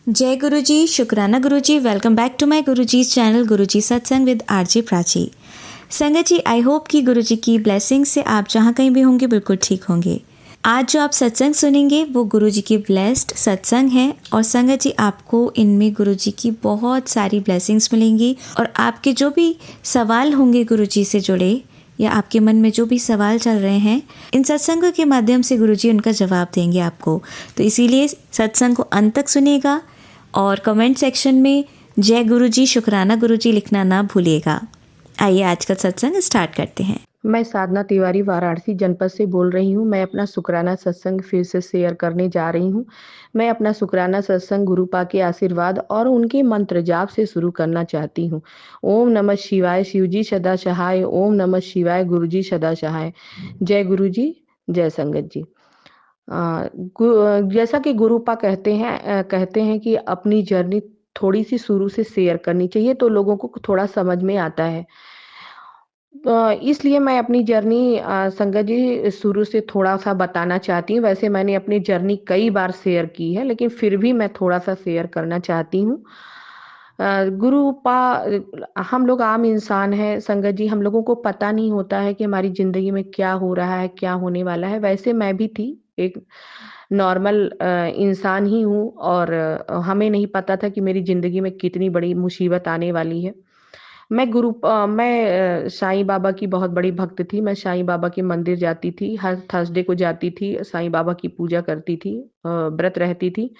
जय गुरु जी, शुक्राना गुरु जी। Welcome back to my Guru ji channel गुरु जी सत्संग विद आरजे प्राची। संगत जी, आई होप कि गुरु जी की ब्लेसिंग से आप जहाँ कहीं भी होंगे बिल्कुल ठीक होंगे। आज जो आप सत्संग सुनेंगे वो गुरु जी की ब्लेस्ड सत्संग है और संगत जी आपको इनमें गुरु जी की बहुत सारी ब्लेसिंग्स मिलेंगी और आपके जो भी सवाल होंगे गुरु जी से जुड़े या आपके मन में जो भी सवाल चल रहे हैं, इन सत्संगों के माध्यम से गुरुजी उनका जवाब देंगे आपको। तो इसीलिए सत्संग को अंत तक सुनिएगा और कमेंट सेक्शन में जय गुरुजी, शुक्राना गुरुजी लिखना ना भूलिएगा। आइए आज का सत्संग स्टार्ट करते हैं। मैं साधना तिवारी वाराणसी जनपद से बोल रही हूँ। मैं अपना शुक्राना सत्संग फिर से शेयर करने जा रही हूँ। मैं अपना शुक्राना सत्संग गुरुपा के आशीर्वाद और उनके मंत्र जाप से शुरू करना चाहती हूँ। ओम नमः शिवाय, शिवजी सदा सहाय। ओम नमः शिवाय, गुरुजी सदा सहाय। जय गुरुजी, जय संगत जी। जैसा कि गुरुपा कहते हैं कि अपनी जर्नी थोड़ी सी शुरू से शेयर करनी चाहिए तो लोगों को थोड़ा समझ में आता है। इसलिए मैं अपनी जर्नी संगत जी शुरू से थोड़ा-सा बताना चाहती हूँ। वैसे मैंने अपनी जर्नी कई बार शेयर की है, लेकिन फिर भी मैं थोड़ा-सा शेयर करना चाहती हूँ। हम लोग आम इंसान हैं संगत जी, हम लोगों को पता नहीं होता है कि हमारी ज़िंदगी में क्या हो रहा है, क्या होने वाला है। वैसे मैं भी थी, एक नॉर्मल इंसान ही हूँ और हमें नहीं पता था कि मेरी ज़िंदगी में कितनी बड़ी मुसीबत आने वाली है। मैं साईं बाबा की बहुत बड़ी भक्त थी। मैं साईं बाबा के मंदिर जाती थी, हर थर्सडे को जाती थी, साईं बाबा की पूजा करती थी, व्रत रहती थी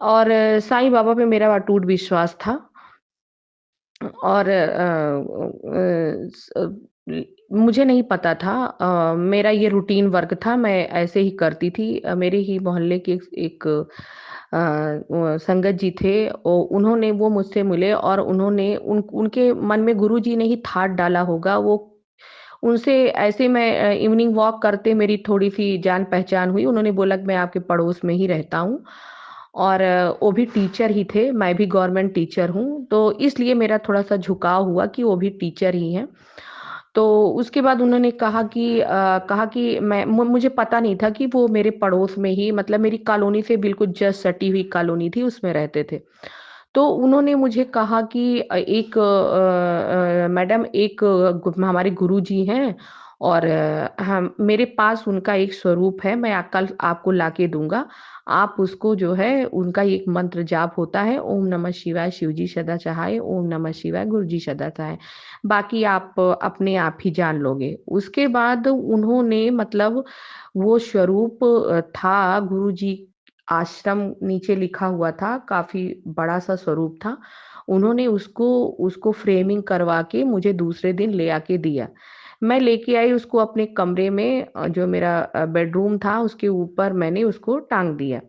और साईं बाबा पे मेरा अटूट विश्वास था और मुझे नहीं पता था, मेरा ये रूटीन वर्क था, मैं ऐसे ही करती थी। मेरे ही मोहल्ले के एक संगत जी थे, उन्होंने वो मुझसे मिले और उनके मन में गुरुजी ने ही थाट डाला होगा। वो उनसे ऐसे मैं इवनिंग वॉक करते मेरी थोड़ी-सी जान-पहचान हुई। उन्होंने बोला कि मैं आपके पड़ोस में ही रहता हूँ और वो भी टीचर ही थे, मैं भी गवर्नमेंट टीचर हूँ, तो इसलिए मेरा थोड़ा-सा झुकाव हुआ कि वो भी टीचर ही हैं। तो उसके बाद उन्होंने कहा कि मुझे पता नहीं था कि वो मेरे पड़ोस में ही, मतलब मेरी कॉलोनी से बिल्कुल जस्ट सटी हुई कॉलोनी थी, उसमें रहते थे। तो उन्होंने मुझे कहा कि मैडम, हमारे गुरुजी हैं और हम मेरे पास उनका एक स्वरूप है, मैं कल आपको लाके दूँगा। आप उसको जो है उनका एक मंत्र जाप होता है, ओम नमः शिवाय, शिवजी सदा सहाय, ओम नमः शिवाय, गुरुजी सदा सहाय। बाकी आप अपने आप ही जान लोगे। उसके बाद उन्होंने, मतलब वो स्वरूप था गुरुजी, आश्रम नीचे लिखा हुआ था, काफ़ी बड़ा-सा स्वरूप था। उन्होंने उसको उसको फ्रेमिंग करवा के मुझे दूसरे दिन ले आके दिया। मैं लेके आई उसको अपने कमरे में, जो मेरा बेडरूम था उसके ऊपर मैंने उसको टाँग दिया।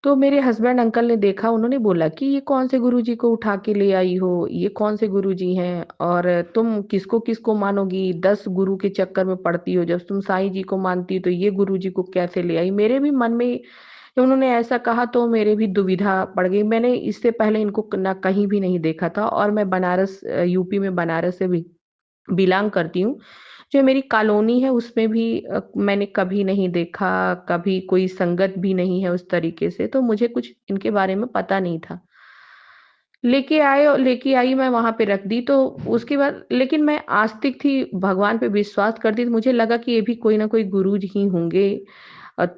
तो मेरे हस्बैंड अंकल ने देखा, उन्होंने बोला कि ये कौन से गुरुजी को उठा के ले आई हो? ये कौन से गुरुजी हैं? और तुम किसको-किसको मानोगी? 10 गुरु के चक्कर में पड़ती हो, जब तुम साईं जी को मानती हो तो ये गुरुजी को कैसे ले आई? मेरे भी मन में जब उन्होंने ऐसा कहा तो मेरे भी दुविधा पड़ गई। मैंने इससे पहले इनको ना कहीं भी नहीं देखा था और मैं यूपी में बनारस से भी बिलॉन्ग करती हूँ। जो मेरी कॉलोनी है उसमें भी मैंने कभी नहीं देखा, कभी कोई संगत भी नहीं है उस तरीके से, तो मुझे कुछ इनके बारे में पता नहीं था। लेके आई, मैं वहाँ पे रख दी, तो उसके बाद लेकिन मैं आस्तिक थी, भगवान पे विश्वास करती थी, मुझे लगा कि ये भी कोई ना कोई गुरु जी ही होंगे।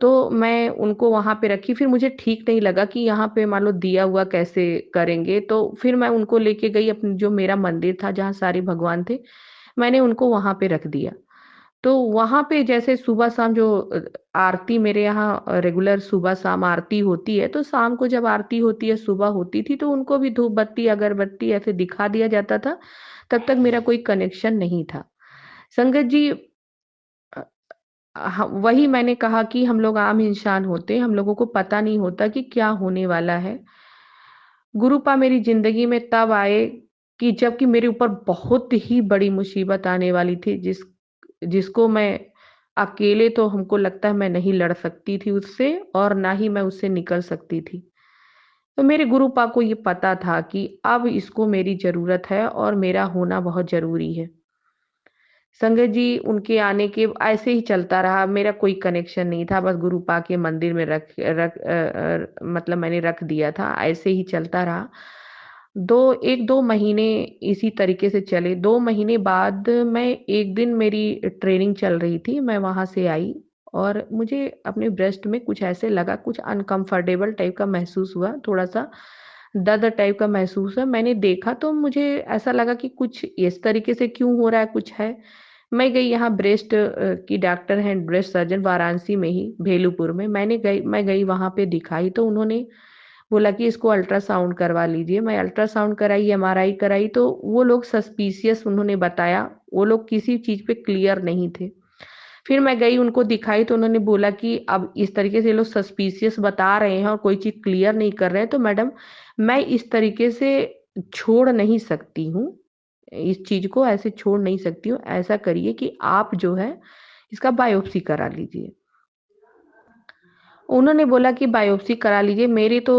तो मैं उनको वहाँ पे रखी, फिर मुझे ठीक नहीं लगा कि यहाँ पे मान लो दिया हुआ कैसे करेंगे, तो फिर मैं उनको लेके गई अपने जो मेरा मंदिर था जहाँ सारे भगवान थे, मैंने उनको वहाँ पे रख दिया। तो वहाँ पे जैसे सुबह-शाम जो आरती मेरे यहाँ रेगुलर सुबह-शाम आरती होती है, तो शाम को जब आरती होती है, सुबह होती थी, तो उनको भी धूप-बत्ती, अगरबत्ती ऐसे दिखा दिया जाता था। तब तक मेरा कोई कनेक्शन नहीं था। संगत जी, अ, वही मैंने कहा कि हम लोग आम इंसान होते हैं, हम लोगों को पता नहीं होता कि क्या होने वाला है। गुरुपा मेरी ज़िंदगी में तब आए कि जबकि मेरे ऊपर बहुत ही बड़ी मुसीबत आने वाली थी, जिसको मैं अकेले, तो हमको लगता है मैं नहीं लड़ सकती थी उससे और ना ही मैं उससे निकल सकती थी। तो मेरे गुरुपा को ये पता था कि अब इसको मेरी ज़रूरत है और मेरा होना बहुत ज़रूरी है। संगत जी उनके आने के ऐसे ही चलता रहा, मेरा कोई कनेक्शन नहीं था, बस गुरु पा के मंदिर में मतलब मैंने रख दिया था, ऐसे ही चलता रहा। 1-2 महीने इसी तरीके से चले, 2 महीने बाद मैं एक दिन मेरी ट्रेनिंग चल रही थी, मैं वहाँ से आई और मुझे अपने ब्रेस्ट में कुछ ऐसे लगा, कुछ अनकम्फर्टेबल टाइप का महसूस हुआ, थोड़ा-सा दर्द टाइप का महसूस हुआ। मैंने देखा तो मुझे ऐसा लगा कि कुछ इस तरीके से क्यों हो रहा है, कुछ है। मैं गई यहाँ ब्रेस्ट की डॉक्टर हैं, ब्रेस्ट सर्जन वाराणसी में ही, भेलूपुर में। मैं गई वहाँ पे दिखाई तो उन्होंने बोला कि इसको अल्ट्रासाउंड करवा लीजिए। मैं अल्ट्रासाउंड कराई, एमआरआई कराई तो वो लोग सस्पिशियस उन्होंने बताया, वो लोग किसी चीज़ पे क्लियर नहीं थे। फिर मैं गई उनको दिखाई तो उन्होंने बोला कि अब इस तरीके से ये लोग सस्पिशियस बता रहे हैं और कोई चीज़ क्लियर नहीं कर रहे हैं, तो मैडम मैं इस तरीके से छोड़ नहीं सकती हूँ। इस चीज़ को ऐसे छोड़ नहीं सकती हूँ। ऐसा करिए कि आप जो है इसका बायोप्सी करा लीजिए। उन्होंने बोला कि बायोप्सी करा लीजिए, मेरी तो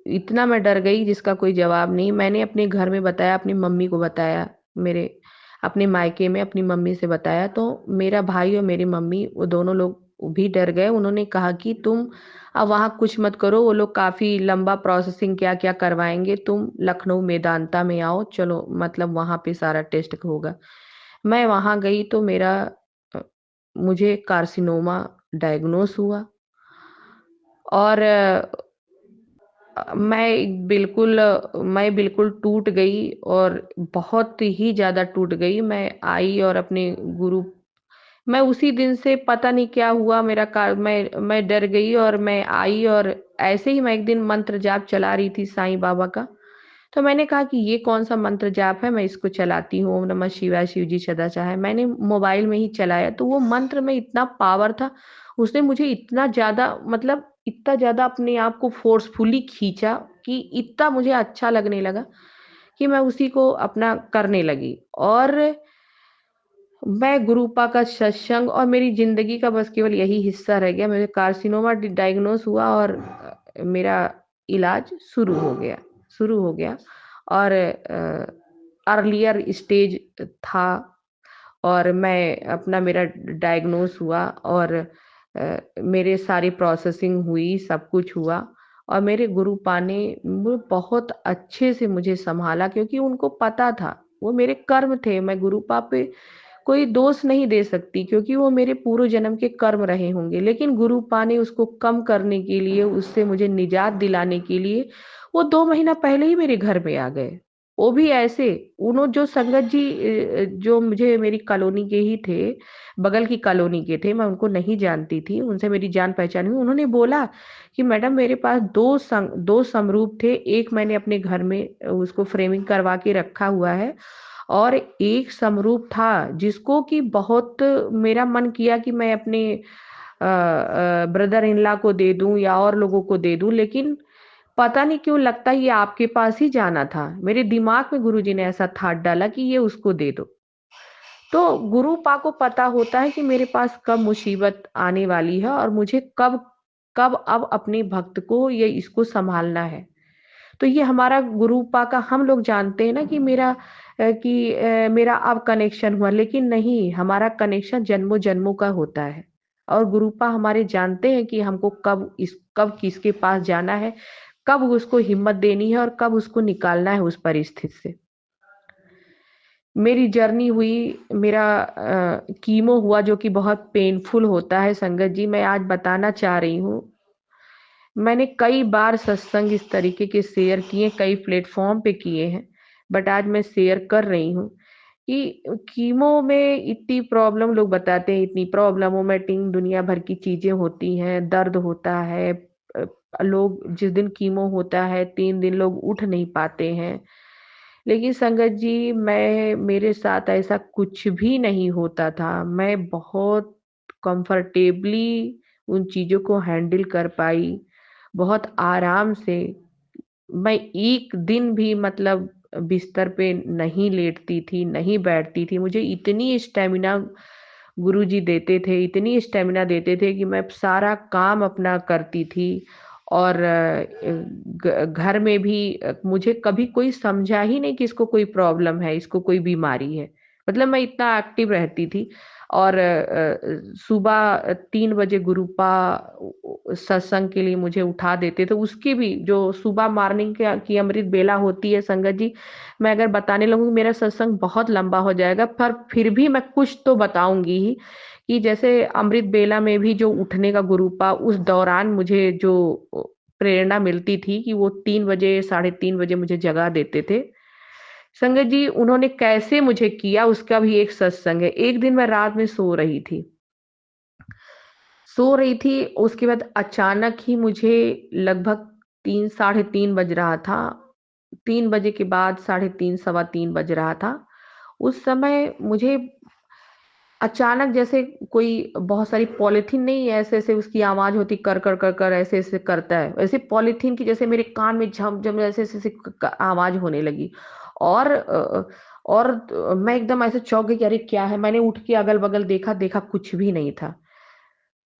इतना मैं डर गई जिसका कोई जवाब नहीं। मैंने अपने घर में बताया, अपनी मम्मी को बताया, मेरे अपने मायके में अपनी मम्मी से बताया तो मेरा भाई और मेरी मम्मी वो दोनों लोग भी डर गए। उन्होंने कहा कि तुम अब वहाँ कुछ मत करो, वो लोग काफ़ी लंबा प्रोसेसिंग क्या-क्या करवाएँगे, तुम लखनऊ मेदांता में आओ, चलो मतलब वहाँ पे सारा टेस्ट होगा। मैं वहाँ गई तो अ, मुझे कार्सिनोमा डायग्नोस हुआ। और मैं बिल्कुल टूट गई और बहुत ही ज़्यादा टूट गई। मैं आई और अपने गुरु मैं उसी दिन से पता नहीं क्या हुआ मेरा का मैं डर गई और मैं आई और ऐसे ही मैं एक दिन मंत्र जाप चला रही थी साईं बाबा का। तो मैंने कहा कि ये कौन-सा मंत्र जाप है, मैं इसको चलाती हूँ, ओम नमः शिवाय शिव जी सदा चाहे। मैंने मोबाइल में ही चलाया, तो वो मंत्र में इतना पावर था, उसने मुझे इतना ज़्यादा मतलब इतना ज़्यादा अपने आप को फ़ोर्सफुली खींचा कि इतना मुझे अच्छा लगने लगा कि मैं उसी को अपना करने लगी। और मैं गुरुपा का सत्संग और मेरी ज़िंदगी का बस केवल यही हिस्सा रह गया। मुझे कार्सिनोमा डायग्नोस हुआ और मेरा इलाज शुरू हो गया और अर्लियर स्टेज था और मैं अपना मेरा डायग्नोस हुआ और मेरे सारी प्रोसेसिंग हुई, सब कुछ हुआ और मेरे गुरुपा ने बहुत अच्छे से मुझे सँभाला क्योंकि उनको पता था, वो मेरे कर्म थे। मैं गुरुपा पे कोई दोष नहीं दे सकती क्योंकि वो मेरे पूर्व जन्म के कर्म रहे होंगे। लेकिन गुरुपा ने उसको कम करने के लिए, उससे मुझे निजात दिलाने के लिए, वो 2 महीना पहले ही मेरे घर में आ गए। वो भी ऐसे, जो संगत जी जो मुझे मेरी कॉलोनी के ही थे, बगल की कॉलोनी के थे, मैं उनको नहीं जानती थी, उनसे मेरी जान-पहचान हुई। उन्होंने बोला कि मैडम मेरे पास 2 समरूप थे, एक मैंने अपने घर में उसको फ्रेमिंग करवा के रखा हुआ है और एक समरूप था जिसको कि बहुत मेरा मन किया कि मैं अपने ब्रदर इन लॉ को दे दूँ या और लोगों को दे दूँ, लेकिन पता नहीं क्यों लगता है ये आपके पास ही जाना था। मेरे दिमाग में गुरुजी ने ऐसा ठाट डाला कि ये उसको दे दो। तो गुरु पा को पता होता है कि मेरे पास कब मुसीबत आने वाली है और मुझे कब कब अब अपने भक्त को ये इसको सँभालना है। तो ये हमारा गुरुपा का हम लोग जानते हैं ना कि मेरा अब कनेक्शन हुआ, लेकिन नहीं, हमारा कनेक्शन जन्मों-जन्मों का होता है और गुरुपा हमारे जानते हैं कि हमको कब किसके पास जाना है, कब उसको हिम्मत देनी है और कब उसको निकालना है उस परिस्थिति से। मेरी जर्नी हुई, मेरा कीमो हुआ जो कि बहुत पेनफुल होता है संगत जी, मैं आज बताना चाह रही हूँ। मैंने कई बार सत्संग इस तरीके के शेयर किए, कई प्लेटफ़ॉर्म पे किए हैं, बट आज मैं शेयर कर रही हूँ कि कीमो में इतनी प्रॉब्लम लोग बताते हैं, इतनी प्रॉब्लम वोमिटिंग दुनिया भर की चीज़ें होती हैं, दर्द होता है। लोग जिस दिन कीमो होता है 3 दिन लोग उठ नहीं पाते हैं। लेकिन संगत जी मेरे साथ ऐसा कुछ भी नहीं होता था। मैं बहुत कम्फ़र्टेबली उन चीज़ों को हैंडल कर पाई। बहुत आराम से मैं एक दिन भी मतलब बिस्तर पे नहीं लेटती थी, नहीं बैठती थी। मुझे इतनी स्टैमिना गुरुजी देते थे, इतनी स्टैमिना देते थे कि मैं सारा काम अपना करती थी और घर में भी मुझे कभी कोई समझा ही नहीं कि इसको कोई प्रॉब्लम है, इसको कोई बीमारी है। मतलब मैं इतना एक्टिव रहती थी और सुबह 3 बजे गुरुपा सत्संग के लिए मुझे उठा देते थे। उसकी भी जो सुबह मॉर्निंग की अमृत बेला होती है संगत जी, मैं अगर बताने लगूँ मेरा सत्संग बहुत लंबा हो जाएगा, पर फिर भी मैं कुछ तो बताऊँगी ही कि जैसे अमृत बेला में भी जो उठने का गुरुपा उस दौरान मुझे जो प्रेरणा मिलती थी कि वो 3 बजे, साढ़े 3 बजे मुझे जगा देते थे। संगत जी उन्होंने कैसे मुझे किया उसका भी एक सत्संग है। एक दिन मैं रात में सो रही थी, उसके बाद अचानक ही मुझे लगभग 3 साढ़े 3 बज रहा था। 3 बजे के बाद साढ़े 3 सवा 3 बज रहा था। उस समय मुझे अचानक जैसे कोई बहुत सारी पॉलीथीन नहीं ऐसे-ऐसे उसकी आवाज़ होती कर, कर, कर, कर ऐसे-ऐसे करता है। वैसे पॉलीथीन की जैसे मेरे कान में झम-झम ऐसे-ऐसे क आवाज़ होने लगी और मैं एकदम ऐसे चौंक गई कि अरे क्या है? मैंने उठ के अगल-बगल देखा, देखा कुछ भी नहीं था।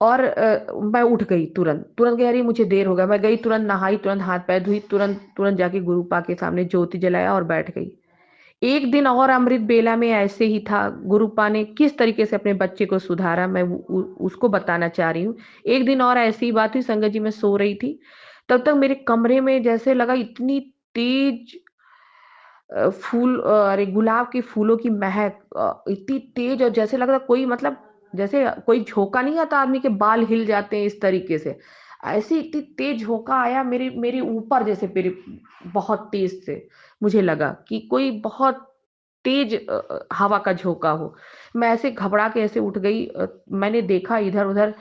और मैं उठ गई तुरंत, तुरंत गई अरे मुझे देर हो गया। मैं गई तुरंत नहाई, तुरंत हाथ-पैर धुई, तुरंत तुरंत जाके गुरुपा के सामने ज्योति जलाया और बैठ गई। एक दिन और अमृत बेला में ऐसे ही था, गुरुपा ने किस तरीके से अपने बच्चे को सुधारा मैं उसको बताना चाह रही हूँ। एक दिन और ऐसी ही बात हुई संगत जी मैं सो रही थी, तब तक मेरे कमरे में जैसे लगा इतनी तेज अरे गुलाब के फूलों की महक इतनी तेज और जैसे लग रहा कोई मतलब जैसे कोई झोंका नहीं आता आदमी के बाल हिल जाते हैं इस तरीके से। ऐसी इतनी तेज झोंका आया मेरे मेरे ऊपर जैसे मेरे बहुत तेज से मुझे लगा कि कोई बहुत तेज हवा का झोंका हो। मैं ऐसे घबरा के ऐसे उठ गई मैंने देखा इधर-उधर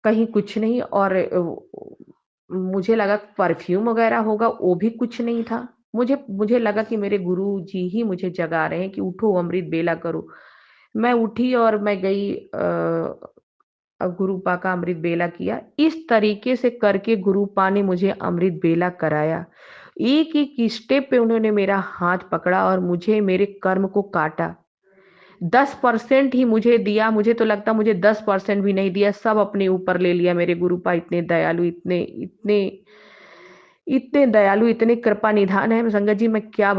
कहीं कुछ नहीं और मुझे लगा परफ्यूम वगैरह होगा, वो भी कुछ नहीं था। मुझे मुझे लगा कि मेरे गुरुजी ही मुझे जगा रहे हैं कि उठो अमृत बेला करो। मैं उठी और मैं गई गुरुपा का अमृत बेला किया। इस तरीके से करके गुरुपा ने मुझे अमृत बेला कराया। एक-एक स्टेप पे उन्होंने मेरा हाथ पकड़ा और मुझे मेरे कर्म को काटा। 10% ही मुझे दिया, मुझे तो लगता मुझे 10% भी नहीं दिया, सब अपने ऊपर ले लिया मेरे गुरुपा इतने दयालु, इतने इतने इतने दयालु, इतने कृपा निधान है संगत जी मैं क्या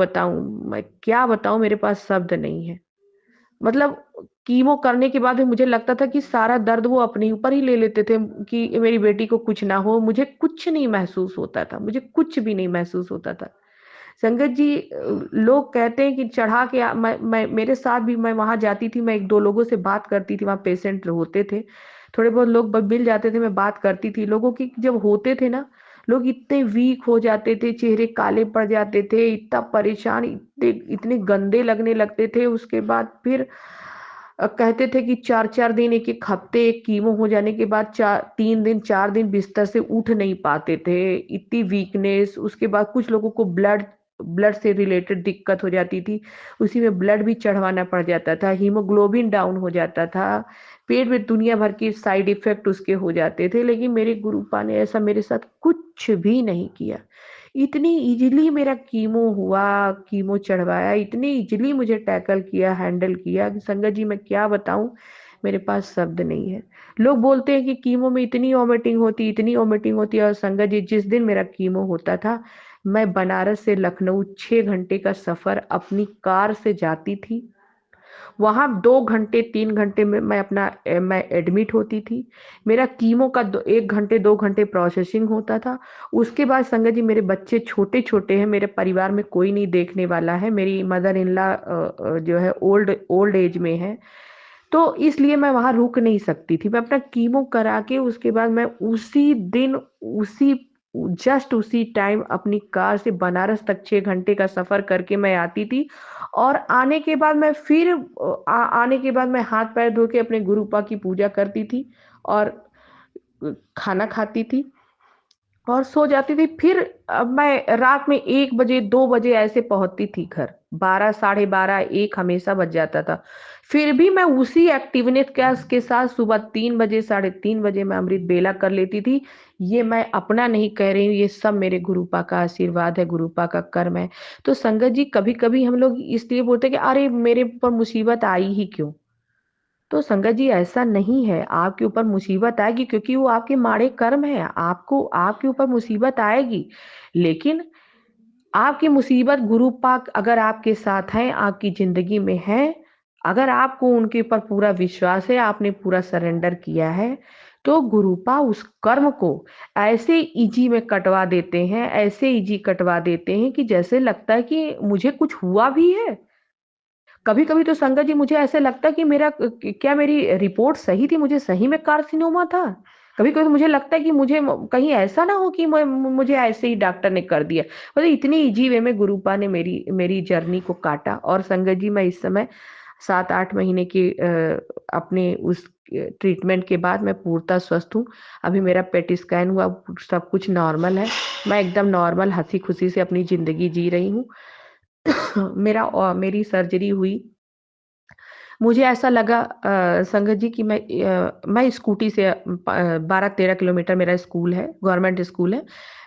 बताऊँ मेरे पास शब्द नहीं है। मतलब कीमो करने के बाद भी मुझे लगता था कि सारा दर्द वो अपने ऊपर ही ले लेते थे कि मेरी बेटी को कुछ ना हो, मुझे कुछ नहीं महसूस होता था, मुझे कुछ भी नहीं महसूस होता था। संगत जी लोग कहते हैं कि चढ़ा के मैं मेरे साथ भी मैं वहाँ जाती थी, मैं 1-2 लोगों से बात करती थी, वहाँ पेशेंट होते थे। थोड़े बहुत लोग मिल जाते थे, मैं बात करती थी। लोगों की जब होते थे ना, लोग इतने वीक हो जाते थे, चेहरे काले पड़ जाते थे, इतना परेशान, इतने इतने गंदे लगने लगते थे। उसके बाद फिर कहते थे कि 4-4 दिन, 1-1 हफ्ते कीमो हो जाने के बाद 3 दिन, 4 दिन बिस्तर से उठ नहीं पाते थे। इतनी वीकनेस, उसके बाद कुछ लोगों को ब्लड ब्लड से रिलेटेड दिक्कत हो जाती थी। उसी में ब्लड भी चढ़वाना पड़ जाता था, हीमोग्लोबिन डाउन हो जाता था, पेट में दुनिया भर के साइड इफ़ेक्ट उसके हो जाते थे। लेकिन मेरे गुरुपा ने ऐसा मेरे साथ कुछ भी नहीं किया। इतनी ईज़िली मेरा कीमो हुआ, कीमो चढ़वाया, इतनी ईज़िली मुझे टैकल किया, हैंडल किया कि संगत जी मैं क्या बताऊँ, मेरे पास शब्द नहीं है। लोग बोलते हैं कि कीमो में इतनी वॉमिटिंग होती है और संगत जी जिस दिन मेरा कीमो होता था, मैं बनारस से लखनऊ 6 घंटे का सफ़र अपनी कार से जाती थी। वहाँ 2 घंटे 3 घंटे में मैं एडमिट होती थी। मेरा कीमो का 1 घंटे 2 घंटे प्रोसेसिंग होता था। उसके बाद संगत जी मेरे बच्चे छोटे-छोटे हैं, मेरे परिवार में कोई नहीं देखने वाला है। मेरी मदर इन लॉ जो है ओल्ड ओल्ड एज में है। तो इसलिए मैं वहाँ रुक नहीं सकती थी। मैं अपना कीमो करा के उसके बाद मैं उसी दिन उसी जस्ट उसी टाइम अपनी कार से बनारस तक 6 घंटे का सफ़र करके मैं आती थी और आने के बाद मैं फिर आने के बाद मैं हाथ-पैर धो के अपने गुरुपा की पूजा करती थी और खाना खाती थी और सो जाती थी। फिर मैं रात में 1 बजे, 2 बजे ऐसे पहुँचती थी घर। 12 साढ़े 12, 1 हमेशा बज जाता था। फिर भी मैं उसी एक्टिवनेस कैस के साथ सुबह 3 बजे, साढ़े 3 बजे मैं अमृत बेला कर लेती थी। ये मैं अपना नहीं कह रही हूँ, ये सब मेरे गुरुपा का आशीर्वाद है, गुरुपा का कर्म है। तो संगत जी कभी-कभी हम लोग इसलिए बोलते हैं कि अरे! मेरे ऊपर मुसीबत आई ही क्यों? तो संगत जी ऐसा नहीं है, आपके ऊपर मुसीबत आएगी क्योंकि वो आपके माड़े कर्म हैं, आपको आपके ऊपर मुसीबत आएगी। लेकिन आपकी मुसीबत गुरु पाक अगर आपके साथ हैं, आपकी ज़िंदगी में हैं, अगर आपको उनके ऊपर पूरा विश्वास है, आपने पूरा सरेंडर किया है, तो गुरुपा उस कर्म को ऐसे ईज़ी में कटवा देते हैं, ऐसे ईज़ी कटवा देते हैं कि जैसे लगता है कि मुझे कुछ हुआ भी है। कभी-कभी तो संगत जी मुझे ऐसा लगता है कि क्या मेरी रिपोर्ट सही थी, मुझे सही में कार्सिनोमा था? कभी-कभी तो मुझे लगता है कि मुझे कहीं ऐसा ना हो कि मुझे ऐसे ही डॉक्टर ने कर दिया। मतलब इतनी ईज़ी वे में गुरुपा ने मेरी मेरी जर्नी को काटा और संगत जी मैं इस समय 7-8 महीने की अपने उस ट्रीटमेंट के बाद मैं पूर्णतः स्वस्थ हूँ। अभी मेरा पेट स्कैन हुआ, सब कुछ नॉर्मल है। मैं एकदम नॉर्मल हँसी-खुशी से अपनी ज़िंदगी जी रही हूँ। मेरी सर्जरी हुई। मुझे ऐसा लगा संगत जी कि मैं स्कूटी से 12-13 किलोमीटर मेरा स्कूल है, गवर्नमेंट स्कूल है।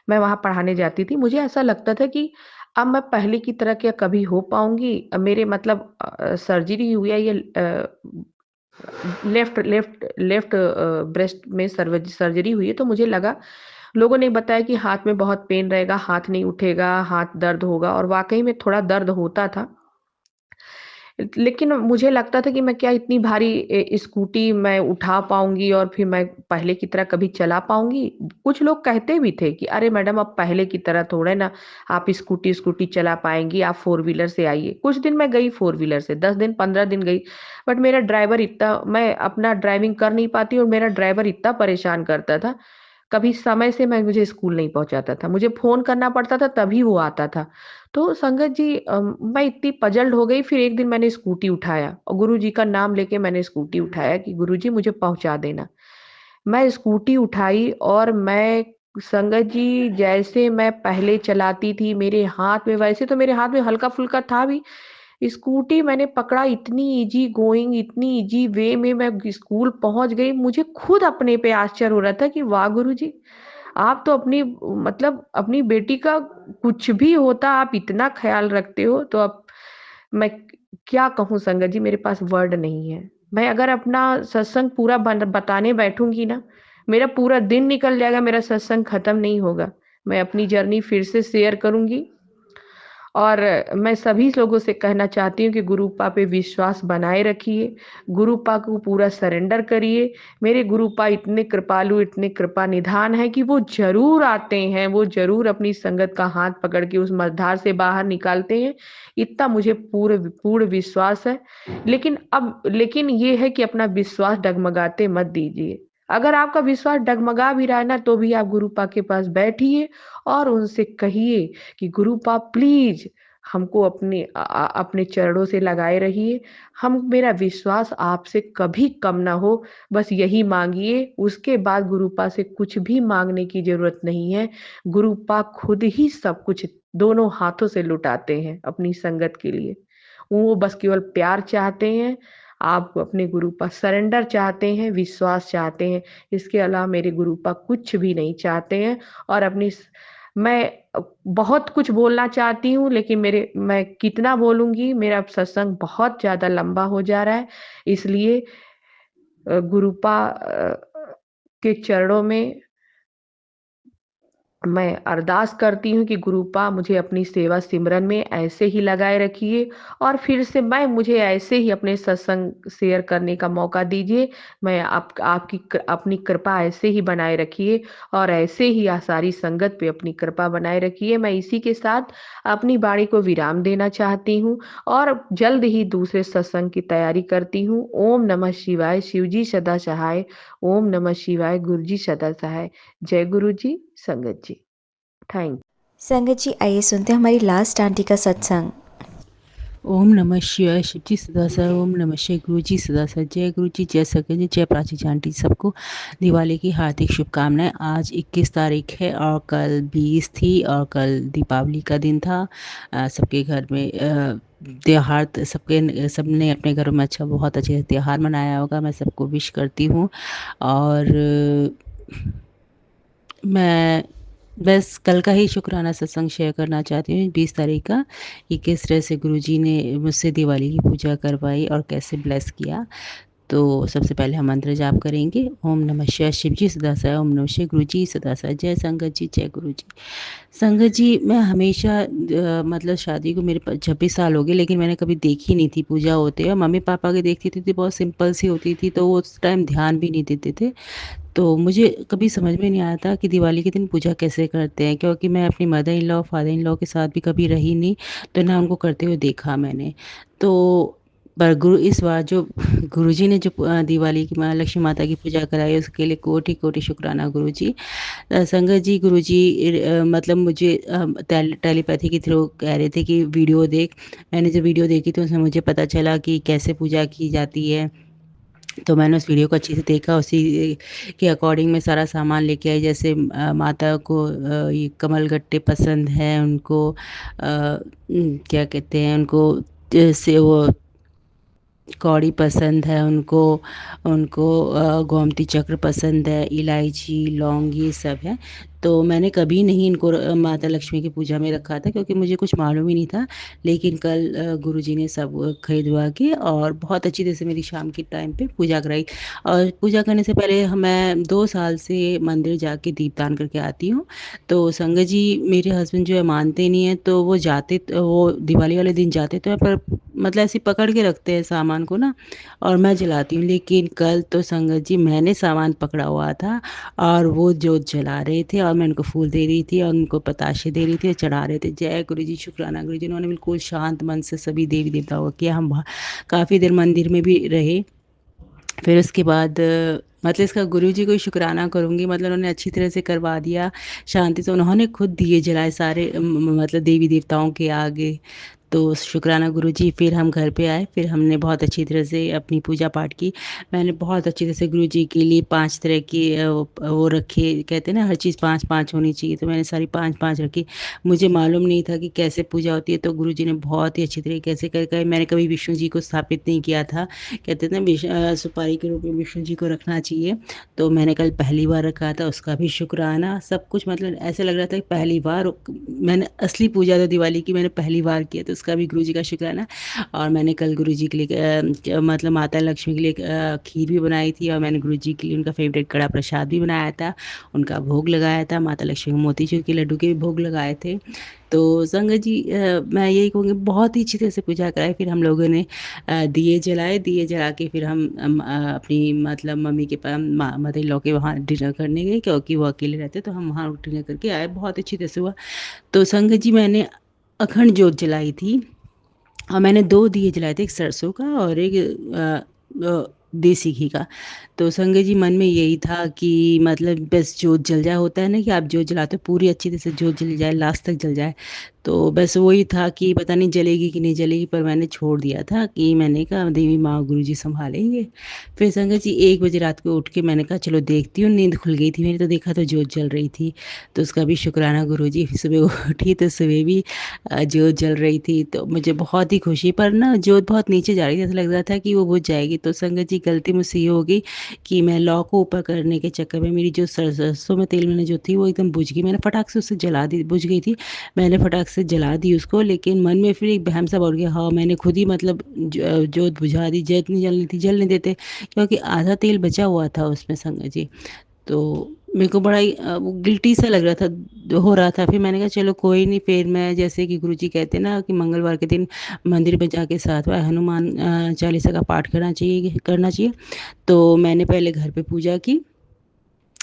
मैं वहाँ पढ़ाने जाती थी। मुझे ऐसा लगता था कि अब मैं पहले की तरह क्या कभी हो पाऊँगी? मेरे मतलब सर्जरी हुई है ये लेफ्ट ब्रेस्ट में सर्जरी हुई है, तो मुझे लगा लोगों ने बताया कि हाथ में बहुत पेन रहेगा, हाथ नहीं उठेगा, हाथ दर्द होगा और वाक़ई में थोड़ा दर्द होता था। लेकिन मुझे लगता था कि मैं क्या इतनी भारी स्कूटी मैं उठा पाऊँगी और फिर मैं पहले की तरह कभी चला पाऊँगी? कुछ लोग कहते भी थे कि अरे मैडम अब पहले की तरह थोड़े ना आप स्कूटी चला पाएँगी, आप फ़ोर व्हीलर से आइए। कुछ दिन मैं गई फ़ोर व्हीलर से, 10 दिन, 15 दिन गई, बट मेरा ड्राइवर इतना मैं अपना ड्राइविंग कर नहीं पाती और मेरा ड्राइवर इतना परेशान करता था कभी समय से मैं मुझे स्कूल नहीं पहुँचाता था। मुझे फ़ोन करना पड़ता था तभी वो आता था। तो संगत जी मैं इतनी पज़ल्ड हो गई फिर एक दिन मैंने स्कूटी उठाया और गुरुजी का नाम लेके मैंने स्कूटी उठाया कि गुरुजी मुझे पहुँचा देना। मैं स्कूटी उठाई और मैं संगत जी जैसे मैं पहले चलाती थी मेरे हाथ में वैसे तो मेरे हाथ में हल्का-फुल्का था भी स्कूटी मैंने पकड़ा इतनी ईज़ी गोइंग, इतनी ईज़ी वे में मैं स्कूल पहुँच गई। मुझे खुद अपने पे आश्चर्य हो रहा था कि वाह गुरुजी! आप तो अपनी मतलब अपनी बेटी का कुछ भी होता आप इतना ख़्याल रखते हो, तो अब मैं क्या कहूँ संगत जी मेरे पास वर्ड नहीं है। मैं अगर अपना सत्संग पूरा बताने बैठूँगी ना, मेरा पूरा दिन निकल जाएगा, मेरा सत्संग ख़त्म नहीं होगा। मैं अपनी जर्नी फिर से शेयर करूँगी और मैं सभी लोगों से कहना चाहती हूँ कि गुरुपा पे विश्वास बनाए रखिए, गुरुपा को पूरा सरेंडर करिए। मेरे गुरुपा इतने कृपालु, इतने कृपा निधान हैं कि वो ज़रूर आते हैं, वो ज़रूर अपनी संगत का हाथ पकड़ के उस मझधार से बाहर निकालते हैं। इतना मुझे पूर्ण पूर्ण विश्वास है। लेकिन ये है कि अपना विश्वास डगमगाते मत दीजिए। अगर आपका विश्वास डगमगा भी रहा है ना, तो भी आप गुरुपा के पास बैठिए और उनसे कहिए कि गुरुपा प्लीज़ हमको अपने चरणों से लगाए रहिए। हम मेरा विश्वास आपसे कभी कम ना हो, बस यही माँगिए। उसके बाद गुरुपा से कुछ भी माँगने की ज़रूरत नहीं है। गुरुपा खुद ही सब कुछ दोनों हाथों से लुटाते हैं अपनी संगत के लिए। वो बस केवल प्यार चाहते हैं, आप अपने गुरुपा सरेंडर चाहते हैं, विश्वास चाहते हैं। इसके अलावा मेरे गुरुपा कुछ भी नहीं चाहते हैं और अपनी स मैं बहुत कुछ बोलना चाहती हूँ लेकिन मेरे मैं कितना बोलूँगी, मेरा सत्संग बहुत ज़्यादा लंबा हो जा रहा है। इसलिए गुरुपा के चरणों में मैं अरदास करती हूँ कि गुरुपा मुझे अपनी सेवा सिमरन में ऐसे ही लगाए रखिए और फिर से मुझे ऐसे ही अपने सत्संग शेयर करने का मौका दीजिए। मैं अपनी कृपा ऐसे ही बनाए रखिए और ऐसे ही सारी संगत पे अपनी कृपा बनाए रखिए। मैं इसी के साथ अपनी वाणी को विराम देना चाहती हूँ और जल्द ही दूसरे सत्संग की तैयारी करती हूँ। ओम नमः शिवाय, शिव जी सदा सहाय। ओम नमः शिवाय, गुरु जी सदा सहाय। जय गुरु जी, संगत जी। थैंक संगत जी आइए सुनते हैं हमारी लास्ट आंटी का सत्संग। ओम नमः शिवाय, शिव जी सदा सहाय। ओम नमः शिवाय, गुरु जी सदा सहाय। जय गुरु जी, जय सके जी, जय प्राची जी आंटी। सबको दिवाली की हार्दिक शुभकामनाएं। आज 21 तारीख है और कल 20 थी और कल दीपावली का दिन था। सबके घर में त्योहार सबने अपने घरों में बहुत अच्छे से त्योहार मनाया होगा। मैं सबको विश करती हूँ और मैं बस कल का ही शुक्राना सत्संग शेयर करना चाहती हूँ 20 तारीख का, कि किस तरह से गुरुजी ने मुझसे दिवाली की पूजा करवाई और कैसे ब्लेस किया। तो सबसे पहले हम मंत्र जाप करेंगे। ओम नमः शिवाय। शिव जी सदा सहाय। ओम नमः शिवाय। गुरु जी सदा सहाय। जय संगत जी, जय गुरु जी। संगत जी, मैं हमेशा मतलब शादी को मेरे 26 साल हो गए, लेकिन मैंने कभी देखी नहीं थी पूजा होते हुए। मम्मी पापा की देखती थी तो बहुत सिंपल सी होती थी, तो वो उस टाइम ध्यान भी नहीं देते थे। तो मुझे कभी समझ में नहीं आया था कि दिवाली के दिन पूजा कैसे करते हैं, क्योंकि मैं अपनी mother in law father in law के साथ भी कभी रही नहीं, तो ना उनको करते हुए देखा मैंने। तो पर गुरु इस बार जो गुरुजी ने जो दिवाली की माँ लक्ष्मी माता की पूजा कराई, उसके लिए कोटि कोटि शुक्राना गुरुजी। संगत जी, गुरुजी मतलब मुझे टेलीपैथी के थ्रू कह रहे थे कि वीडियो देख। मैंने जब वीडियो देखी तो उसमें मुझे पता चला कि कैसे पूजा की जाती है। तो मैंने उस वीडियो को अच्छे से देखा, उसी के अकॉर्डिंग मैं सारा सामान लेके आई। जैसे माता को ये कमलगट्टे पसंद हैं उनको, क्या कहते हैं उनको, जैसे वो कौड़ी पसंद है उनको, उनको गोमती चक्र पसंद है, इलायची लौंग ये सब है। तो मैंने कभी नहीं इनको माता लक्ष्मी की पूजा में रखा था, क्योंकि मुझे कुछ मालूम ही नहीं था। लेकिन कल गुरुजी ने सब खरीदवा के और बहुत अच्छी तरह से मेरी शाम के टाइम पे पूजा कराई। और पूजा करने से पहले मैं 2 साल से मंदिर जाके दीपदान करके आती हूँ। तो संगत जी, मेरे हस्बैंड जो है मानते नहीं हैं, तो वो जाते, वो दिवाली वाले दिन जाते तो है, पर मतलब ऐसे पकड़ के रखते हैं सामान को ना, और मैं जलाती हूँ। लेकिन कल तो संगत जी मैंने सामान पकड़ा हुआ था, और वो जोत जला रहे थे, और मैं उनको फूल दे रही थी और उनको पताशे दे रही थी और चढ़ा रहे थे। जय गुरु जी, शुक्राना गुरु जी। उन्होंने बिल्कुल शांत मन से सभी देवी देवताओं को किया। हम काफ़ी देर मंदिर में भी रहे। फिर उसके बाद मतलब इसका गुरु जी को ही शुक्राना करूँगी, मतलब उन्होंने अच्छी तरह से करवा दिया शांति से। उन्होंने खुद दिए जलाए सारे मतलब देवी देवताओं के आगे। तो शुक्राना गुरु जी। फिर हम घर पे आए, फिर हमने बहुत अच्छी तरह से अपनी पूजा पाठ की। मैंने बहुत अच्छी तरह से गुरु जी के लिए 5 तरह की वो रखे, कहते हैं ना हर चीज़ 5-5 होनी चाहिए, तो मैंने सारी 5-5 रखी। मुझे मालूम नहीं था कि कैसे पूजा होती है, तो गुरु जी ने बहुत ही अच्छी तरीके से करके, मैंने कभी विष्णु जी को स्थापित नहीं किया था। कहते थे ना सुपारी के रूप में विष्णु जी को रखना चाहिए, तो मैंने कल पहली बार रखा था, उसका भी शुक्राना। सब कुछ मतलब ऐसे लग रहा था कि पहली बार मैंने असली पूजा तो दिवाली की मैंने पहली बार किया, तो उसका भी गुरु जी का शुक्राना। और मैंने कल गुरु जी के लिए मतलब माता लक्ष्मी के लिए खीर भी बनाई थी, और मैंने गुरु जी के लिए उनका फेवरेट कड़ा प्रसाद भी बनाया था, उनका भोग लगाया था। माता लक्ष्मी को मोतीचूर के लड्डू के भी भोग लगाए थे। तो संगत जी, मैं यही कहूँगी बहुत ही अच्छी तरह से पूजा कराई। फिर हम लोगों ने दिए जलाए, दिए जला के फिर हम अपनी मतलब मम्मी के पास मदर इन लॉ के वहाँ डिनर करने गए, क्योंकि वो अकेले रहते, तो हम वहाँ डिनर करके आए। बहुत अच्छी तरह से हुआ। तो संगत जी, मैंने अखंड जोत जलाई थी, और मैंने 2 दिए जलाए थे, एक सरसों का और एक देसी घी का। तो संगत जी, मन में यही था कि मतलब बस जोत जल जाए, होता है ना कि आप जोत जलाते हो पूरी अच्छी तरह से जोत जल जाए, लास्ट तक जल जाए। तो बस वही था कि पता नहीं जलेगी कि नहीं जलेगी, पर मैंने छोड़ दिया था कि मैंने कहा देवी माँ गुरु जी संभालेंगे। फिर संगत जी 1 बजे रात को उठ के मैंने कहा चलो देखती हूँ, नींद खुल गई थी मेरी, तो देखा तो जोत जल रही थी, तो उसका भी शुक्राना गुरु जी। फिर सुबह उठी तो सुबह भी जोत जल रही थी, तो मुझे बहुत ही खुशी। पर ना जोत बहुत नीचे जा रही थी, ऐसा लग रहा था कि वो बुझ जाएगी। तो संगत जी, गलती मुझसे ये हो गई कि मैं लौ को ऊपर करने के चक्कर में मेरी जो सरसों में तेल में जो थी वो एकदम बुझ गई। मैंने फटाक से उसे जला दी, बुझ गई थी, मैंने फटाक से जला दी उसको। लेकिन मन में फिर एक वहम सा बढ़ गया, हाँ मैंने खुद ही मतलब जोत बुझा दी। जोत नहीं जलनी थी, जलने देते, क्योंकि आधा तेल बचा हुआ था उसमें संगत जी। तो मेरे को बड़ा ही वो गिल्टी सा लग रहा था, हो रहा था। फिर मैंने कहा चलो कोई नहीं। फिर मैं जैसे कि गुरुजी कहते हैं ना कि मंगलवार के दिन मंदिर में जाके 7 बार हनुमान चालीसा का पाठ करना चाहिए। तो मैंने पहले घर पे पूजा की,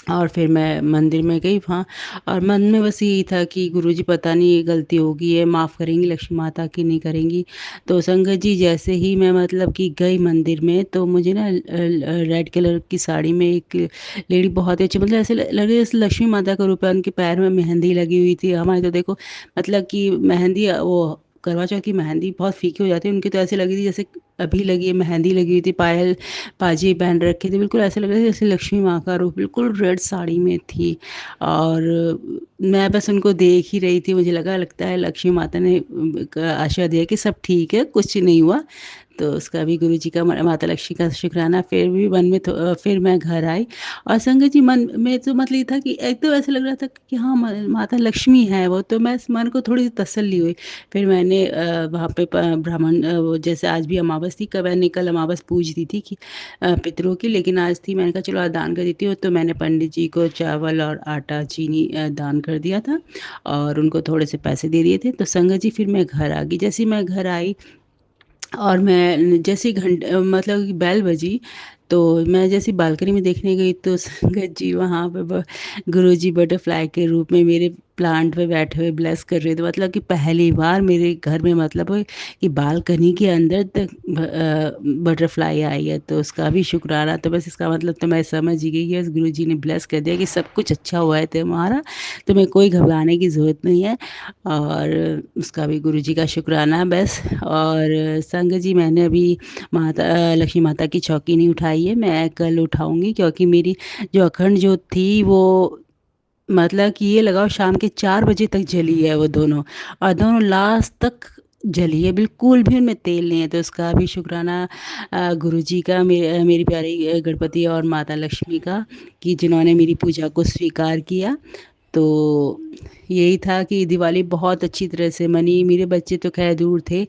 और फिर मैं मंदिर में गई वहाँ। और मन में बस यही था कि गुरुजी पता नहीं ये गलती होगी, ये माफ़ करेंगी लक्ष्मी माता की नहीं करेंगी। तो संगत जी, जैसे ही मैं मतलब कि गई मंदिर में, तो मुझे ना रेड कलर की साड़ी में एक लेडी बहुत ही अच्छी, मतलब ऐसे लग रही जैसे लक्ष्मी माता का रूप है। उनके पैर में मेहंदी लगी हुई थी। हमारे तो देखो मतलब कि मेहंदी वो करवा चौथ की मेहंदी बहुत फीकी हो जाती है, उनकी तो ऐसे लगी थी जैसे अभी लगी है, मेहंदी लगी हुई थी, पायल पाजी पहन रखे थे, बिल्कुल ऐसा लग रहा था जैसे लक्ष्मी माँ का रूप बिल्कुल रेड साड़ी में थी। और मैं बस उनको देख ही रही थी, मुझे लगता है लक्ष्मी माता ने आशीर्वाद दिया कि सब ठीक है, कुछ नहीं हुआ। तो उसका भी गुरुजी का माता लक्ष्मी का शुक्राना। फिर भी मन में फिर मैं घर आई और संगत जी मन में तो मतलब ये था कि एक तो ऐसा लग रहा था कि हाँ माता लक्ष्मी है वो, तो मैं मन को थोड़ी तसल्ली हुई। फिर मैंने वहाँ पे ब्राह्मण वो जैसे आज भी अमावस थी, कल मैंने कल अमावस पूज दी थी कि पितरों की, लेकिन आज थी, मैंने कहा चलो आज दान कर देती हूँ। तो मैंने पंडित जी को चावल और आटा चीनी दान कर दिया था और उनको थोड़े से पैसे दे दिए थे। तो संगत जी फिर मैं घर आ गई। जैसे ही मैं घर आई और मैं जैसे ही मतलब कि बेल बजी, तो मैं जैसे बालकनी में देखने गई तो संगत जी वहाँ पे गुरुजी बटरफ्लाई के रूप में मेरे प्लांट पे बैठे हुए ब्लेस कर रहे थे। मतलब कि पहली बार मेरे घर में मतलब है कि बालकनी के अंदर तक बटरफ्लाई आई है, तो उसका भी शुक्राना। तो बस इसका मतलब तो मैं समझ ही गई, यस गुरुजी ने ब्लेस कर दिया कि सब कुछ अच्छा हुआ है तुम्हारा, तुम्हें कोई घबराने की ज़रूरत नहीं है। और उसका भी गुरुजी का शुक्राना बस। और संगत जी मैंने अभी माता लक्ष्मी माता की चौकी नहीं उठाई है, मैं कल उठाऊंगी, क्योंकि मेरी जो अखंड ज्योत थी वो मतलब कि ये लगाओ शाम के 4 बजे तक जली है वो दोनों, और दोनों लास्ट तक जली है, बिल्कुल भी उनमें तेल नहीं है। तो उसका भी शुक्राना गुरुजी का, मेरी प्यारी गणपति और माता लक्ष्मी का, कि जिन्होंने मेरी पूजा को स्वीकार किया। तो यही था कि दिवाली बहुत अच्छी तरह से मनी। मेरे बच्चे तो खैर दूर थे,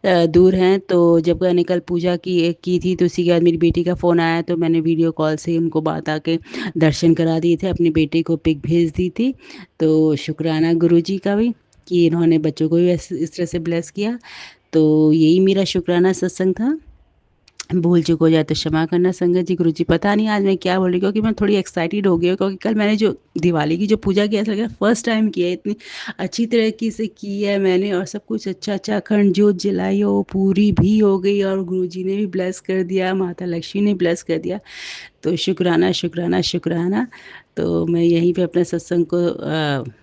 दूर हैं। तो जब मैंने कल पूजा की थी, तो उसी के बाद मेरी बेटी का फ़ोन आया, तो मैंने वीडियो कॉल से उनको बात आके दर्शन करा दिए थे, अपनी बेटी को पिक भेज दी थी। तो शुक्राना गुरुजी का भी कि इन्होंने बच्चों को भी इस तरह से ब्लेस किया। तो यही मेरा शुक्राना सत्संग था। भूल चूक हो जाए तो क्षमा करना संगत जी। गुरुजी पता नहीं आज मैं क्या बोल रही हूँ, क्योंकि मैं थोड़ी एक्साइटेड हो गई हूँ, क्योंकि कल मैंने जो दिवाली की जो पूजा की, ऐसा लगा फर्स्ट टाइम की है, इतनी अच्छी तरीके से की है मैंने, और सब कुछ अच्छा अच्छा अखंड ज्योत जलाई हो, पूरी भी हो गई, और गुरुजी ने भी ब्लेस कर दिया, माता लक्ष्मी ने ब्लेस कर दिया। तो शुक्राना शुक्राना शुक्राना। तो मैं यहीं पे अपने सत्संग को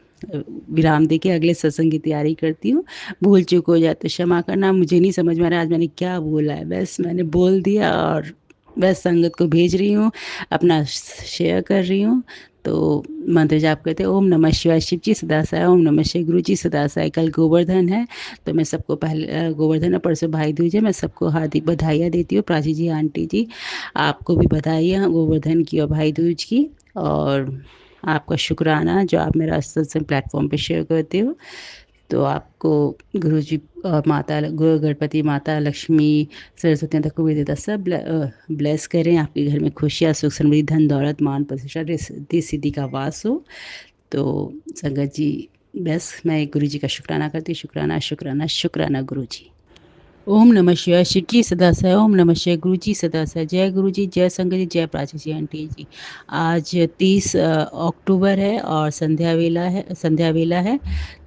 विराम दे के अगले सत्संग की तैयारी करती हूँ। भूल चूक हो जाए तो क्षमा करना। मुझे नहीं समझ में आ रहा आज मैंने क्या बोला है, बस मैंने बोल दिया और बस संगत को भेज रही हूँ, अपना शेयर कर रही हूँ। तो मंत्र जाप करते हैं, ओम नमः शिवाय, शिव जी सदा सहाय, ओम नमः शिवाय, गुरु जी सदा सहाय। कल गोवर्धन है, तो मैं सबको पहले गोवर्धन है, परसों भाई दूज है, मैं सबको हार्दिक बधाइयाँ देती हूँ। प्राची जी, आंटी जी, आपको भी बधाइयाँ गोवर्धन की और भाई दूज की। और आपका शुक्राना जो आप मेरा सत्संग प्लेटफॉर्म पे शेयर करते हो। तो आपको गुरुजी और माता गुरु गणपति, माता लक्ष्मी, सरस्वती माता, कुबेर देवता सब ब्लेस करें। आपके घर में खुशियाँ, सुख, समृद्धि, धन दौलत, मान प्रतिष्ठा, रिद्धि सिद्धि का वास हो। तो संगत जी बस मैं गुरुजी का शुक्राना करती हूँ। शुक्राना शुक्राना शुक्राना गुरुजी। ओम नमः शिवाय, शिव जी सदा सहाय, ओम नमः शिवाय, गुरु जी सदा सहाय। जय गुरु जी, जय संगत जी, जय प्राची जी, आंटी जी। आज 30 अक्टूबर है और संध्या वेला है।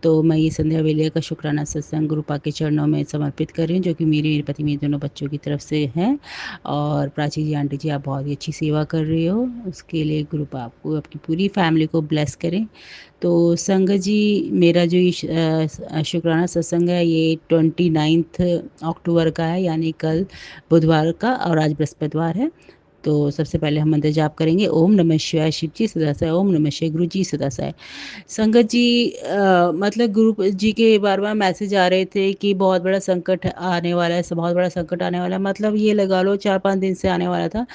तो मैं ये संध्या वेला का शुक्राना सत्संग गुरु पा के चरणों में समर्पित कर रही हूँ, जो कि मेरे पति, मेरे दोनों बच्चों की तरफ से है। और प्राची जी, आंटी जी, आप बहुत ही अच्छी सेवा कर रही हो, उसके लिए गुरु पा आपको, आपकी पूरी फैमिली को ब्लेस करें। तो संगत जी मेरा जो ये शुक्राना सत्संग है, ये 29 अक्टूबर का है, यानी कल बुधवार का, और आज बृहस्पतिवार है। तो सबसे पहले हम मंत्र जाप करेंगे, ओम नमः शिवाय, शिव जी सदा सहाय, ओम नमः शिवाय, गुरु जी सदा सहाय। संगत जी मतलब गुरु जी के बार बार मैसेज आ रहे थे कि बहुत बड़ा संकट आने वाला है, बहुत बड़ा संकट आने वाला है, मतलब ये लगा लो 4-5 दिन से आने वाला था,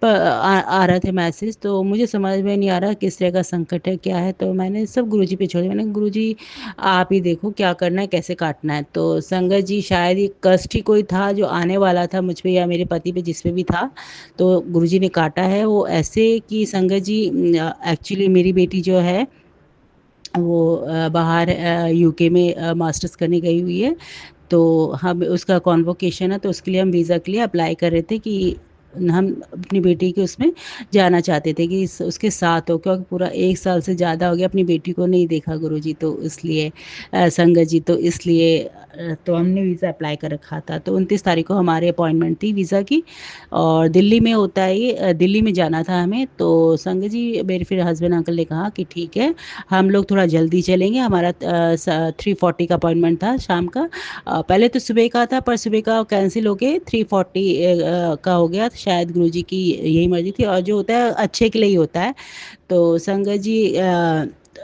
पर आ रहे थे मैसेज। तो मुझे समझ में नहीं आ रहा किस तरह का संकट है, क्या है। तो मैंने सब गुरु जी पे छोड़ दिया, मैंने गुरु जी आप ही देखो क्या करना है, कैसे काटना है। तो संगत जी शायद ये कष्ट ही कोई था जो आने वाला था मुझ पे या मेरे पति पे, जिस पे भी था, तो गुरुजी ने काटा है वो ऐसे कि संगत जी एक्चुअली मेरी बेटी जो है वो बाहर यूके में मास्टर्स करने गई हुई है। तो हम उसका कॉन्वोकेशन है, तो उसके लिए हम वीज़ा के लिए अप्लाई कर रहे थे कि हम अपनी बेटी के उसमें जाना चाहते थे कि उसके साथ हो, क्योंकि पूरा 1 साल से ज़्यादा हो गया अपनी बेटी को नहीं देखा गुरुजी। तो इसलिए संगत जी, तो इसलिए तो हमने वीज़ा अप्लाई कर रखा था। तो 29 तारीख को हमारी अपॉइंटमेंट थी वीज़ा की, और दिल्ली में होता है ये, दिल्ली में जाना था हमें। तो संगत जी मेरे फिर हस्बैंड अंकल ने कहा कि ठीक है हम लोग थोड़ा जल्दी चलेंगे, हमारा 3:40 का अपॉइंटमेंट था शाम का। पहले तो सुबह का था, पर सुबह का कैंसिल हो के 3:40 का हो गया। शायद गुरुजी की यही मर्जी थी, और जो होता है अच्छे के लिए ही होता है। तो संगत जी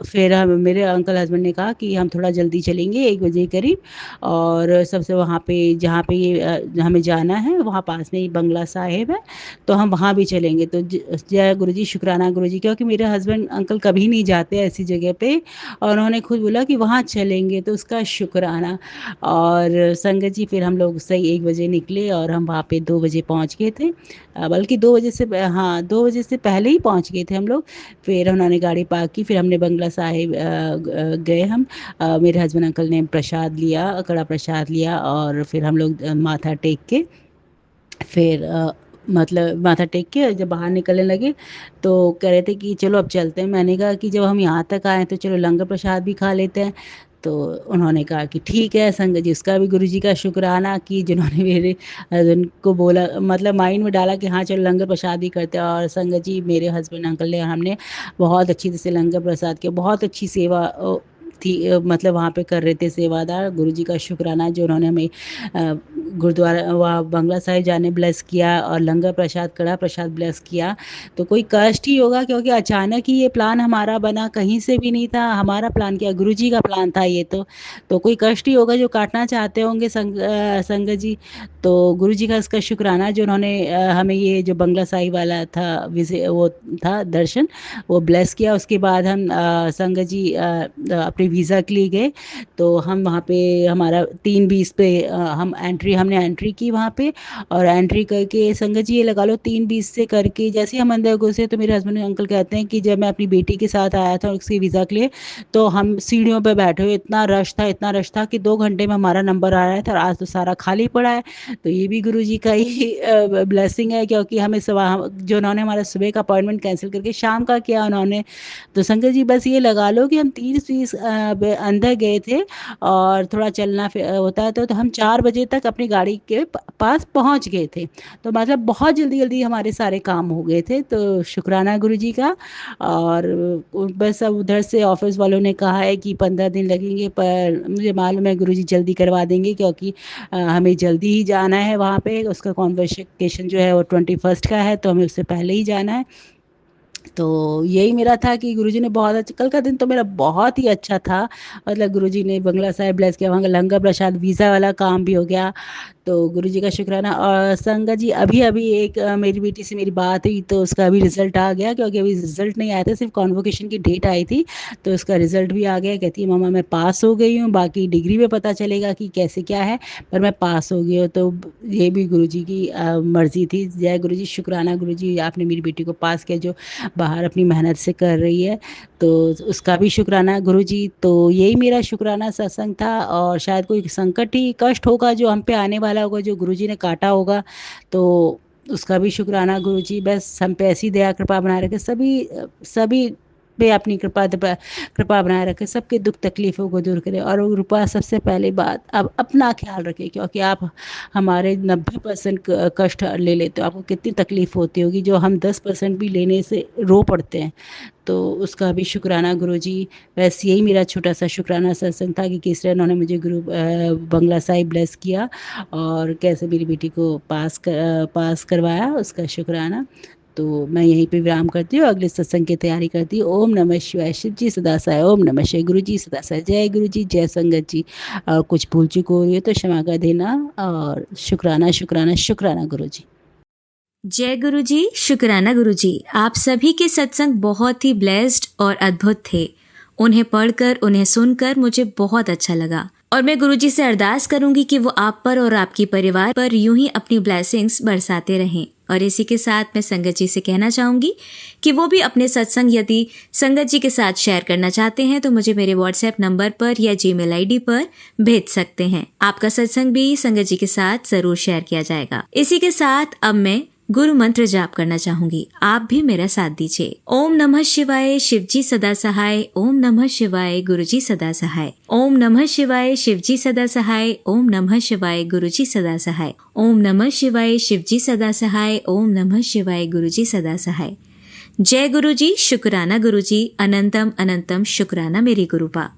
फिर हम मेरे अंकल हस्बैंड ने कहा कि हम थोड़ा जल्दी चलेंगे 1 बजे करीब, और सबसे वहाँ पे जहाँ पे हमें जाना है वहाँ पास में ही बंगला साहिब है, तो हम वहाँ भी चलेंगे। तो जय गुरुजी, शुक्राना गुरुजी, क्योंकि मेरे हस्बैंड अंकल कभी नहीं जाते ऐसी जगह पे, और उन्होंने खुद बोला कि वहाँ चलेंगे, तो उसका शुक्राना। और संगत जी फिर हम लोग सही 1 बजे निकले और हम वहाँ पे 2 बजे पहुँच गए थे। बल्कि 2 बजे से हाँ, 2 बजे से पहले ही पहुँच गए थे हम लोग। फिर उन्होंने गाड़ी पार्क की, फिर हमने बंगला साहिब गए हम। मेरे हस्बैंड अंकल ने प्रसाद लिया, कड़ा प्रसाद लिया, और फिर हम लोग माथा टेक के फिर मतलब माथा टेक के जब बाहर निकलने लगे तो कह रहे थे कि चलो अब चलते हैं। मैंने कहा कि जब हम यहाँ तक आए तो चलो लंगर प्रसाद भी खा लेते हैं। तो उन्होंने कहा कि ठीक है संगत जी, उसका भी गुरुजी का शुक्राना कि जिन्होंने मेरे हस्बैंड को बोला, मतलब माइंड में डाला कि हाँ चलो लंगर प्रसाद ही करते हैं। और संगत जी मेरे हस्बैंड अंकल ने, हमने बहुत अच्छी तरह से लंगर प्रसाद किया, बहुत अच्छी सेवा थी, मतलब वहाँ पे कर रहे थे सेवादार। गुरुजी का शुक्राना जो उन्होंने हमें गुरुद्वारा वहाँ बंगला साहिब जाने ब्लेस किया, और लंगर प्रसाद कड़ा प्रसाद ब्लेस किया। तो कोई कष्ट ही होगा, क्योंकि अचानक ही ये प्लान हमारा बना, कहीं से भी नहीं था हमारा प्लान, किया गुरुजी का प्लान था ये। तो कोई कष्ट ही होगा जो काटना चाहते होंगे संगत जी। तो गुरुजी का इसका शुक्राना जो उन्होंने हमें ये जो बंगला साहिब वाला था वो था दर्शन, वो ब्लेस किया। उसके बाद हम संगत जी अपने वीज़ा के लिए गए। तो हम वहाँ पे हमारा 3:20 पे हमने एंट्री की वहाँ पे, और एंट्री करके संगत जी ये लगा लो 3:20 से करके जैसे ही हम अंदर घुसे तो मेरे हस्बैंड अंकल कहते हैं कि जब मैं अपनी बेटी के साथ आया था उसके वीज़ा के लिए, तो हम सीढ़ियों पे बैठे हुए, इतना रश था कि 2 घंटे में हमारा नंबर आ रहा था, और आज तो सारा खाली पड़ा है। तो ये भी गुरुजी का ही ब्लेसिंग है, क्योंकि हमें जो उन्होंने हमारा सुबह का अपॉइंटमेंट कैंसिल करके शाम का किया उन्होंने। तो संगत जी बस ये लगा लो कि हम 30-20 अंदर गए थे, और थोड़ा चलना होता है तो हम 4 बजे तक अपनी गाड़ी के पास पहुंच गए थे। तो मतलब बहुत जल्दी जल्दी हमारे सारे काम हो गए थे। तो शुक्राना गुरुजी का। और बस अब उधर से ऑफिस वालों ने कहा है कि 15 दिन लगेंगे, पर मुझे मालूम है गुरुजी जल्दी करवा देंगे, क्योंकि हमें जल्दी ही जाना है वहाँ पे। उसका कॉन्वोकेशन जो है वो 21 का है, तो हमें उससे पहले ही जाना है। तो यही मेरा था कि गुरुजी ने बहुत अच्छा, कल का दिन तो मेरा बहुत ही अच्छा था। मतलब गुरुजी ने बंगला साहिब ब्लेस किया, वहाँ का लंगर प्रसाद वीज़ा वाला काम भी हो गया। तो गुरुजी का शुक्राना। और संगत जी अभी अभी एक मेरी बेटी से मेरी बात हुई, तो उसका अभी रिज़ल्ट आ गया, क्योंकि अभी रिज़ल्ट नहीं आया था, सिर्फ कॉन्वोकेशन की डेट आई थी। तो उसका रिज़ल्ट भी आ गया। कहती है मम्मा मैं पास हो गई हूँ, बाकी डिग्री में पता चलेगा कि कैसे क्या है, पर मैं पास हो गई हूँ। तो ये भी गुरुजी की मर्ज़ी थी। जय गुरुजी, शुक्राना गुरुजी, आपने मेरी बेटी को पास किया जो बाहर अपनी मेहनत से कर रही है। तो उसका भी शुक्राना गुरुजी। तो यही मेरा शुक्राना सत्संग था। और शायद कोई संकट ही कष्ट होगा जो हम पे आने वाला होगा, जो गुरुजी ने काटा होगा, तो उसका भी शुक्राना गुरुजी। बस हम पे ऐसी दया कृपा बनाए रखे, सभी पे अपनी कृपा बनाए रखे, सबके दुख तकलीफ़ों को दूर करे। और कृपा सबसे पहले बात, अब अपना ख्याल रखें, क्योंकि आप हमारे 90% कष्ट ले लेते हो, आपको कितनी तकलीफ़ होती होगी, जो हम 10% भी लेने से रो पड़ते हैं। तो उसका भी शुक्राना गुरुजी। बस यही मेरा छोटा सा शुक्राना सत्संग था कि किस तरह उन्होंने मुझे बंगला साहिब ब्लेस किया, और कैसे मेरी बेटी को पास करवाया, उसका शुक्राना। तो मैं यहीं पे विराम करती हूँ, अगले सत्संग की तैयारी करती हूँ। ओम नमः शिवाय, शिव जी सदा सहाय। ओम नमः शिवाय, गुरु जी सदा सहाय। जय गुरु जी, जय संगत जी। और कुछ भूल चूक हो रही है तो क्षमा कर देना। और शुक्राना शुक्राना शुक्राना गुरु जी। जय गुरु जी, शुक्राना गुरु जी। आप सभी के सत्संग बहुत ही ब्लेस्ड और अद्भुत थे। उन्हें पढ़कर, उन्हें सुनकर मुझे बहुत अच्छा लगा, और मैं गुरुजी से अरदास करूंगी कि वो आप पर और आपकी परिवार पर यूं ही अपनी ब्लेसिंग्स बरसाते रहें। और इसी के साथ मैं संगत जी से कहना चाहूंगी कि वो भी अपने सत्संग यदि संगत जी के साथ शेयर करना चाहते हैं तो मुझे मेरे व्हाट्सएप नंबर पर या जीमेल आईडी पर भेज सकते हैं। आपका सत्संग भी संगत जी के साथ जरूर शेयर किया जाएगा। इसी के साथ अब मैं गुरु मंत्र जाप करना चाहूंगी, आप भी मेरा साथ दीजिए। ओम नमः शिवाय, शिवजी सदा सहाय। ओम नमः शिवाय, गुरुजी सदा सहाय। ओम नमः शिवाय, शिवजी सदा सहाय। ओम नमः शिवाय, गुरुजी सदा सहाय। ओम नमः शिवाय, शिवजी सदा सहाय। ओम नमः शिवाय, गुरुजी सदा सहाय। जय गुरुजी, शुक्राना गुरुजी, अनंतम अनंतम शुक्राना मेरी गुरुपा।